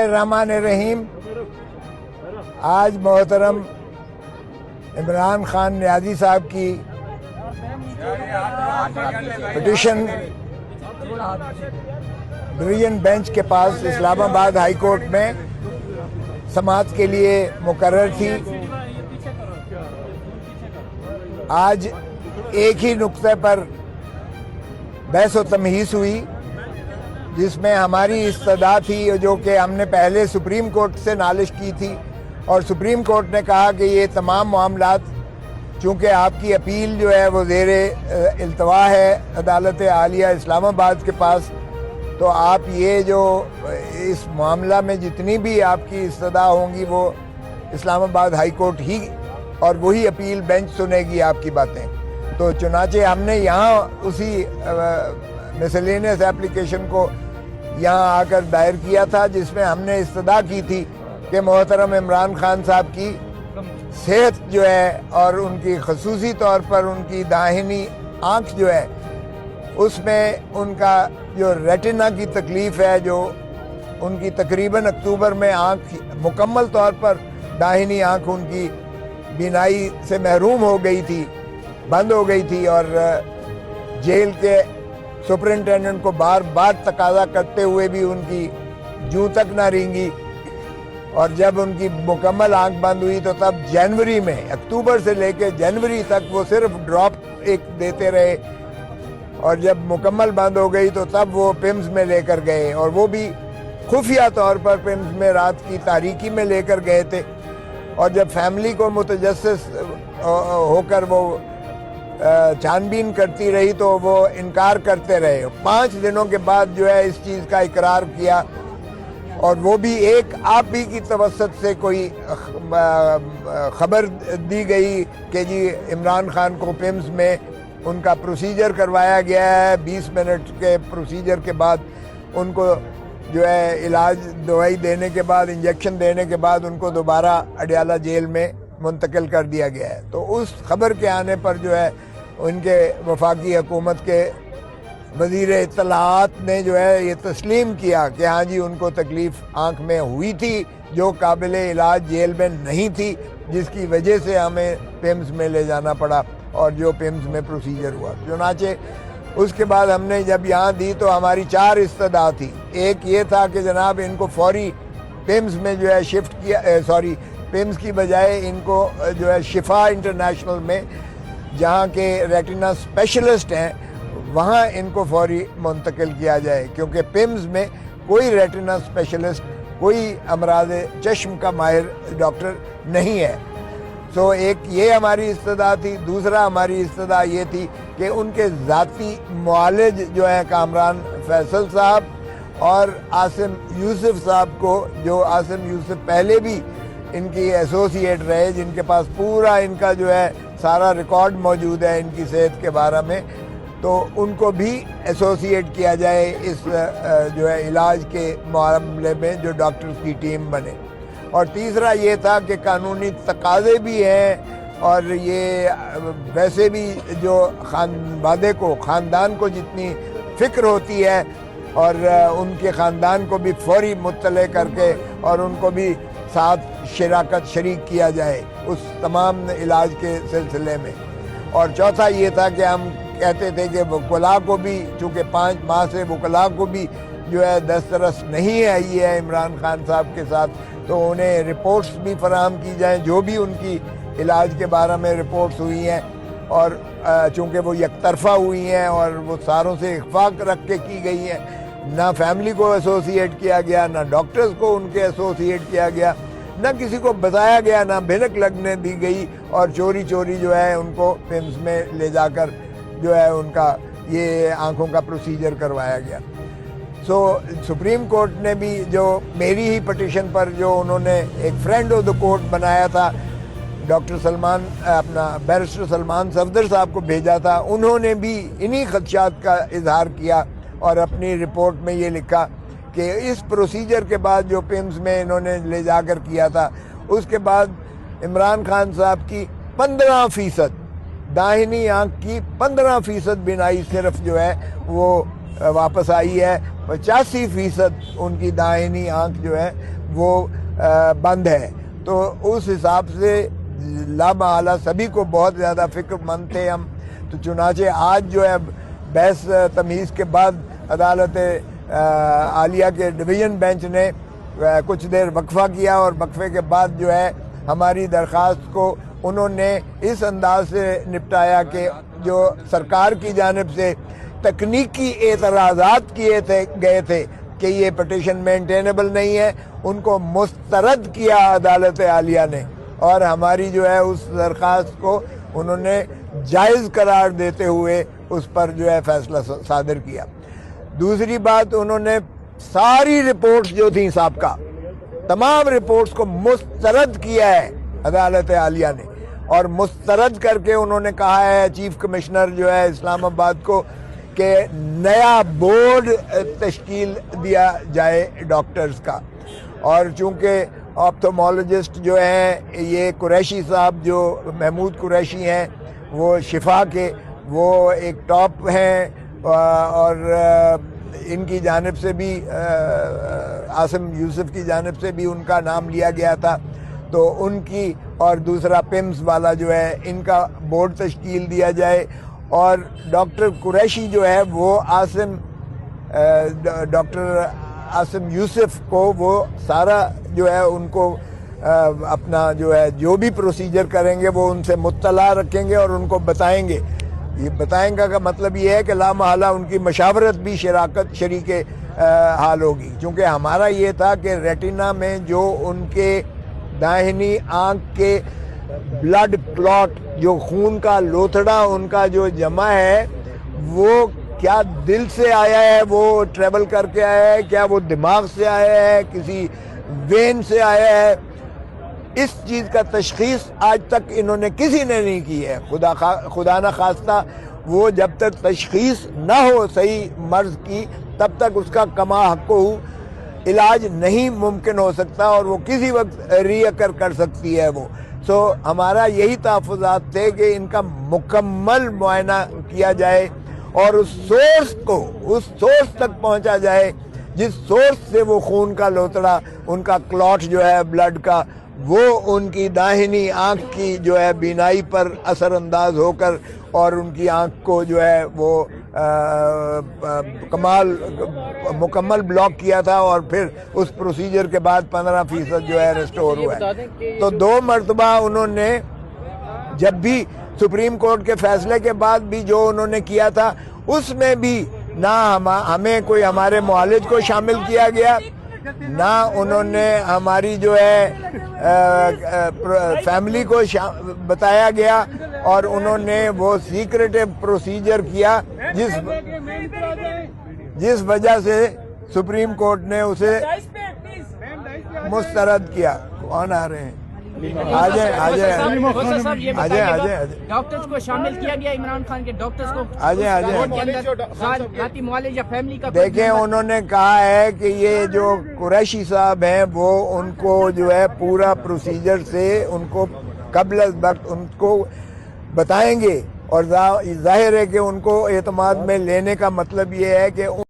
बिस्मिल्लाहिर्रहमानिर्रहीम। आज मोहतरम इमरान खान नियाज़ी साहब की पिटीशन डिवीज़न बेंच के पास इस्लामाबाद हाई कोर्ट में समाअत के लिए मुकर्रर थी। आज एक ही नुक्ते पर बहस व तमहीस हुई, जिसमें हमारी इस्तदा थी जो कि हमने पहले सुप्रीम कोर्ट से नालिश की थी, और सुप्रीम कोर्ट ने कहा कि ये तमाम मामलात चूँकि आपकी अपील जो है वो ज़ेरे इल्तवा है अदालत आलिया इस्लामाबाद के पास, तो आप ये जो इस मामला में जितनी भी आपकी इस्तदा होंगी वो इस्लामाबाद हाई कोर्ट ही और वही अपील बेंच सुनेगी आपकी बातें। तो चुनाचे हमने यहाँ उसी मिसलेनियस एप्लीकेशन को यहाँ आकर दायर किया था, जिसमें हमने इस्तदा की थी कि मोहतरम इमरान खान साहब की सेहत जो है और उनकी खसूसी तौर पर उनकी दाहिनी आँख जो है उसमें उनका जो रेटिना की तकलीफ़ है, जो उनकी तकरीबन अक्टूबर में आँख मुकम्मल तौर पर दाहिनी आँख उनकी बीनाई से महरूम हो गई थी, बंद हो गई थी, और जेल के सुपरिटेंडेंट को बार बार तकाजा करते हुए भी उनकी जूं तक ना रेंगी, और जब उनकी मुकम्मल आंख बंद हुई तो तब जनवरी में, अक्टूबर से लेकर जनवरी तक वो सिर्फ ड्रॉप एक देते रहे, और जब मुकम्मल बंद हो गई तो तब वो पिम्स में लेकर गए, और वो भी खुफिया तौर पर पिम्स में रात की तारीकी में लेकर गए थे। और जब फैमिली को मुतजस्सिस होकर वो छानबीन करती रही तो वो इनकार करते रहे। 5 दिनों के बाद जो है इस चीज़ का इकरार किया, और वो भी एक आप ही की तवस्सुत से कोई खबर दी गई कि जी इमरान खान को पिम्स में उनका प्रोसीजर करवाया गया है। 20 मिनट के प्रोसीजर के बाद उनको जो है इलाज दवाई देने के बाद, इंजेक्शन देने के बाद उनको दोबारा अडयाला जेल में मुंतकिल कर दिया गया है। तो उस खबर के आने पर जो है उनके वफाकी हुकूमत के वज़ीर इत्तलाआत ने जो है ये तस्लीम किया कि हाँ जी उनको तकलीफ़ आँख में हुई थी जो काबिले इलाज जेल में नहीं थी, जिसकी वजह से हमें पिम्स में ले जाना पड़ा और जो पिम्स में प्रोसीजर हुआ। चुनाचे उसके बाद हमने जब यहाँ दी तो हमारी 4 इस्तदा थी। एक ये था कि जनाब इनको फौरी पिम्स में जो है शिफ्ट किया, पिम्स की बजाय इनको जो है शिफा इंटरनेशनल में, जहाँ के रेटिना स्पेशलिस्ट हैं, वहाँ इनको फौरी मुंतकिल किया जाए, क्योंकि पिम्स में कोई रेटिना स्पेशलिस्ट, कोई अमराज चश्म का माहिर डॉक्टर नहीं है। तो एक ये हमारी इस्तदा थी। दूसरा हमारी इस्तदा ये थी कि उनके ज़ाती मुआलिज जो है कामरान फैसल साहब और आसिम यूसुफ साहब को, जो आसिम यूसुफ पहले भी इनकी एसोसिएट रहे, जिनके पास पूरा इनका जो है सारा रिकॉर्ड मौजूद है इनकी सेहत के बारे में, तो उनको भी एसोसिएट किया जाए इस जो है इलाज के मामले में, जो डॉक्टर्स की टीम बने। और तीसरा ये था कि कानूनी तकाज़े भी हैं, और ये वैसे भी जो ख़ानदान को जितनी फ़िक्र होती है, और उनके ख़ानदान को भी फौरी मुत्तले करके और उनको भी साथ शरीक किया जाए उस तमाम इलाज के सिलसिले में। और चौथा ये था कि हम कहते थे कि वकला को भी, चूँकि 5 माह से वकला को भी जो है दस्तरस नहीं आई है इमरान खान साहब के साथ, तो उन्हें रिपोर्ट्स भी फराहम की जाएँ जो भी उनकी इलाज के बारे में रिपोर्ट्स हुई हैं, और चूँकि वो यकतरफा हुई हैं और वो सारों से इख्फाक रख के की गई हैं, ना फैमिली को एसोसिएट किया गया, ना डॉक्टर्स को उनके एसोसिएट किया गया, ना किसी को बताया गया, ना भिनक लगने दी गई, और चोरी चोरी जो है उनको पिम्स में ले जाकर जो है उनका ये आँखों का प्रोसीजर करवाया गया। सुप्रीम कोर्ट ने भी जो मेरी ही पिटीशन पर जो उन्होंने एक फ्रेंड ऑफ द कोर्ट बनाया था, डॉक्टर सलमान, अपना बैरिस्टर सलमान सफदर साहब को भेजा था, उन्होंने भी इन्हीं खदशात का इजहार किया और अपनी रिपोर्ट में ये लिखा कि इस प्रोसीजर के बाद जो पिम्स में इन्होंने ले जाकर किया था, उसके बाद इमरान खान साहब की 15% दाहिनी आँख की 15% बीनाई सिर्फ जो है वो واپس آئی ہے. 85% ان کی داہنی آنکھ جو ہے وہ بند ہے. تو اس حساب سے لامحالہ سبھی کو بہت زیادہ فکر مند تھے ہم. تو چنانچہ آج جو ہے بحث تمیز کے بعد عدالت عالیہ کے ڈویژن بینچ نے کچھ دیر وقفہ کیا اور وقفے کے بعد جو ہے ہماری درخواست کو انہوں نے اس انداز سے نپٹایا کہ جو سرکار کی جانب سے تکنیکی اعتراضات کیے گئے تھے کہ یہ پٹیشن مینٹینیبل نہیں ہے، ان کو مسترد کیا عدالت عالیہ نے، اور ہماری جو ہے اس درخواست کو انہوں نے جائز قرار دیتے ہوئے اس پر جو ہے فیصلہ صادر کیا. دوسری بات، انہوں نے ساری رپورٹس جو تھیں سابقہ تمام رپورٹس کو مسترد کیا ہے عدالت عالیہ نے، اور مسترد کر کے انہوں نے کہا ہے چیف کمشنر جو ہے اسلام آباد کو کہ نیا بورڈ تشکیل دیا جائے ڈاکٹرز کا. اور چونکہ آپتھومولوجسٹ جو ہیں یہ قریشی صاحب جو محمود قریشی ہیں وہ شفا کے وہ ایک ٹاپ ہیں، اور ان کی جانب سے بھی عاصم یوسف کی جانب سے بھی ان کا نام لیا گیا تھا، تو ان کی اور دوسرا پیمز والا جو ہے ان کا بورڈ تشکیل دیا جائے. اور ڈاکٹر قریشی جو ہے وہ ڈاکٹر عاصم یوسف کو وہ سارا جو ہے ان کو اپنا جو ہے جو بھی پروسیجر کریں گے وہ ان سے مطلع رکھیں گے اور ان کو بتائیں گے. یہ بتائیں گا کا مطلب یہ ہے کہ لامحالہ ان کی مشاورت بھی شریک حال ہوگی. چونکہ ہمارا یہ تھا کہ ریٹینا میں جو ان کے داہنی آنکھ کے بلڈ کلاٹ جو خون کا لوتھڑا ان کا جو جمع ہے وہ کیا دل سے آیا ہے، وہ ٹریول کر کے آیا ہے، کیا وہ دماغ سے آیا ہے، کسی وین سے آیا ہے، اس چیز کا تشخیص آج تک انہوں نے کسی نے نہیں کی ہے. خدا نہ خواستہ وہ جب تک تشخیص نہ ہو صحیح مرض کی تب تک اس کا کما حقہ علاج نہیں ممکن ہو سکتا، اور وہ کسی وقت ری اکر کر سکتی ہے وہ. سو ہمارا یہی تحفظات تھے کہ ان کا مکمل معائنہ کیا جائے اور اس سورس تک پہنچا جائے جس سورس سے وہ خون کا لوتڑا ان کا کلاٹ جو ہے بلڈ کا وہ ان کی داہنی آنکھ کی جو ہے بینائی پر اثر انداز ہو کر اور ان کی آنکھ کو جو ہے وہ مکمل بلاک کیا تھا، اور پھر اس پروسیجر کے بعد 15% جو ہے ریسٹور ہوا ہے. تو 2 مرتبہ انہوں نے جب بھی سپریم کورٹ کے فیصلے کے بعد بھی جو انہوں نے کیا تھا اس میں بھی نہ ہمیں کوئی ہمارے معالج کو شامل کیا گیا، نہ انہوں نے ہماری جو ہے فیملی کو بتایا گیا، اور انہوں نے وہ سیکریٹو پروسیجر کیا جس وجہ سے سپریم کورٹ نے اسے مسترد کیا. کون آ رہے ہیں؟ ڈاکٹرز کو شامل کیا گیا، عمران خان کے ڈاکٹرز کو ذاتی معالج یا فیملی کا. دیکھیں انہوں نے کہا ہے کہ یہ جو قریشی صاحب ہیں وہ ان کو جو ہے پورا پروسیجر سے ان کو قبل از وقت ان کو بتائیں گے، اور ظاہر ہے کہ ان کو اعتماد میں لینے کا مطلب یہ ہے کہ